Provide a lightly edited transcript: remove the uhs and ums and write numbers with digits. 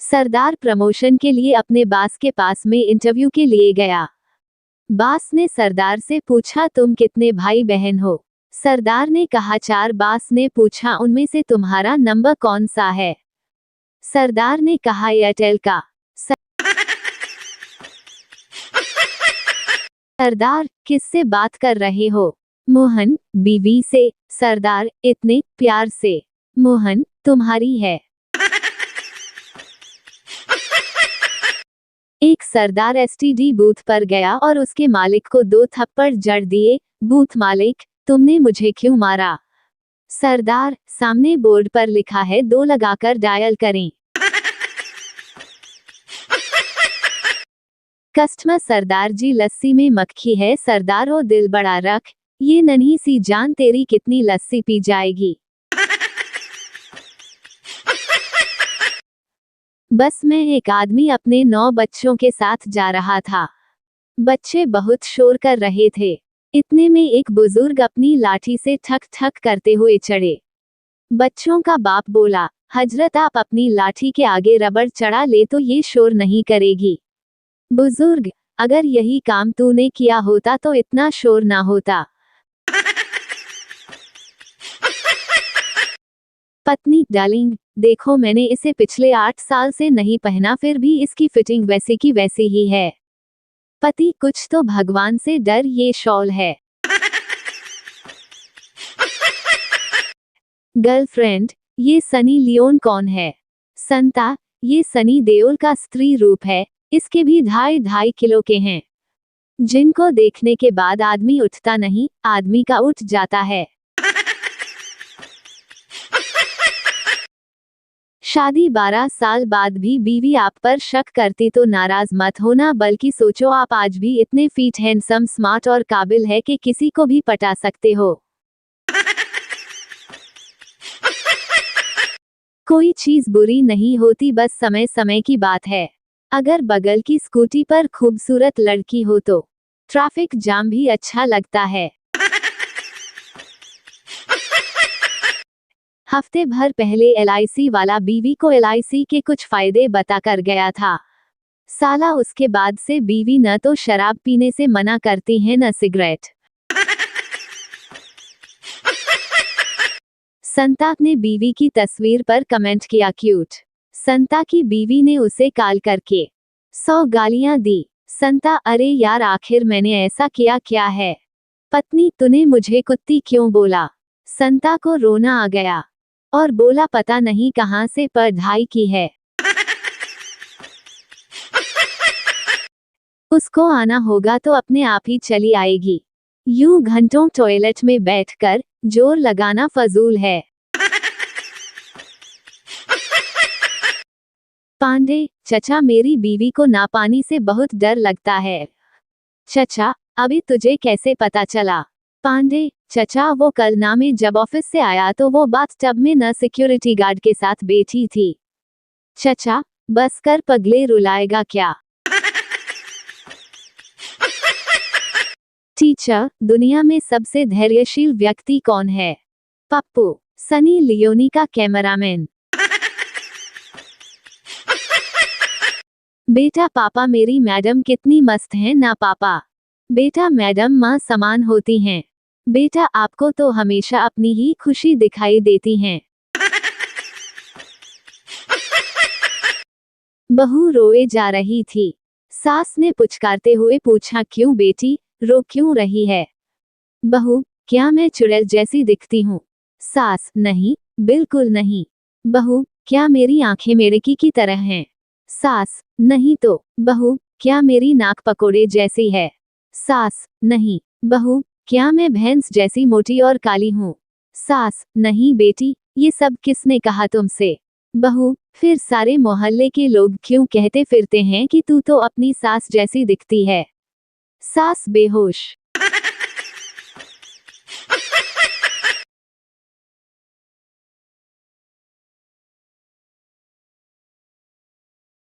सरदार promotion के लिए अपने बास के पास में इंटरव्यू के लिए गया। बास ने सरदार से पूछा, तुम कितने भाई बहन हो? सरदार ने कहा 4। बास ने पूछा, उनमें से तुम्हारा नंबर कौन सा है? सरदार ने कहा एयरटेल का। सरदार, किससे बात कर रहे हो? मोहन, बीवी से। सरदार, इतने प्यार से। मोहन, तुम्हारी है। एक सरदार एसटीडी बूथ पर गया और उसके मालिक को 2 थप्पड़ जड़ दिए। बूथ मालिक, तुमने मुझे क्यों मारा? सरदार, सामने बोर्ड पर लिखा है 2 लगाकर डायल करें। कस्टमर, सरदार जी लस्सी में मक्खी है। सरदार, ओ दिल बड़ा रख, ये नन्ही सी जान तेरी कितनी लस्सी पी जाएगी। बस में एक आदमी अपने 9 बच्चों के साथ जा रहा था। बच्चे बहुत शोर कर रहे थे। इतने में एक बुजुर्ग अपनी लाठी से ठक ठक करते हुए चढ़े। बच्चों का बाप बोला, हजरत आप अपनी लाठी के आगे रबड़ चढ़ा ले तो ये शोर नहीं करेगी। बुजुर्ग, अगर यही काम तूने किया होता तो इतना शोर ना होता। पत्नी, डार्लिंग, देखो मैंने इसे पिछले 8 साल से नहीं पहना, फिर भी इसकी फिटिंग वैसे की वैसी ही है। पति, कुछ तो भगवान से डर, ये शॉल है। गर्लफ्रेंड, ये सनी लियोन कौन है? संता, ये सनी देओल का स्त्री रूप है, इसके भी 2.5 किलो के हैं, जिनको देखने के बाद आदमी उठता नहीं, आदमी का उठ जाता है। शादी 12 साल बाद भी बीवी आप पर शक करती तो नाराज मत होना, बल्कि सोचो आप आज भी इतने फिट, हैंडसम, स्मार्ट और काबिल है कि किसी को भी पटा सकते हो। कोई चीज बुरी नहीं होती, बस समय समय की बात है। अगर बगल की स्कूटी पर खूबसूरत लड़की हो तो ट्रैफिक जाम भी अच्छा लगता है। हफ्ते भर पहले एलआईसी वाला बीवी को एलआईसी के कुछ फायदे बताकर गया था। साला उसके बाद से बीवी न तो शराब पीने से मना करती है न सिगरेट। संता ने बीवी की तस्वीर पर कमेंट किया, क्यूट। संता की बीवी ने उसे कॉल करके 100 गालियां दी। संता, अरे यार आखिर मैंने ऐसा किया क्या है? पत्नी, तूने मुझे कुत्ती क्यों बोला? संता को रोना आ गया और बोला, पता नहीं कहां से पढ़ाई की है। उसको आना होगा तो अपने आप ही चली आएगी। यूं घंटों टॉयलेट में बैठकर जोर लगाना फजूल है। पांडे, चचा मेरी बीवी को नापानी से बहुत डर लगता है। चचा, अभी तुझे कैसे पता चला? पांडे, चचा वो कल ना मैं जब ऑफिस से आया तो वो बाथटब में न सिक्योरिटी गार्ड के साथ बैठी थी। चचा, बस कर, पगले रुलाएगा क्या? टीचर, दुनिया में सबसे धैर्यशील व्यक्ति कौन है? पप्पू, सनी लियोनी का कैमरामैन। बेटा, पापा मेरी मैडम कितनी मस्त हैं ना पापा? बेटा, मैडम माँ समान होती हैं। बेटा, आपको तो हमेशा अपनी ही खुशी दिखाई देती हैं। बहू रोए जा रही थी। सास ने पुचकारते हुए पूछा, क्यों बेटी, रो क्यों रही है? बहू, क्या मैं चुड़ैल जैसी दिखती हूँ? सास, नहीं, बिल्कुल नहीं। बहू, क्या मेरी आंखें मेढक की तरह हैं? सास, नहीं तो। बहू, क्या मेरी नाक पकोड़े जैसी है? सास, नहीं। बहू, क्या मैं भैंस जैसी मोटी और काली हूँ? सास, नहीं बेटी, ये सब किसने कहा तुमसे? बहू, फिर सारे मोहल्ले के लोग क्यों कहते फिरते हैं कि तू तो अपनी सास जैसी दिखती है? सास बेहोश।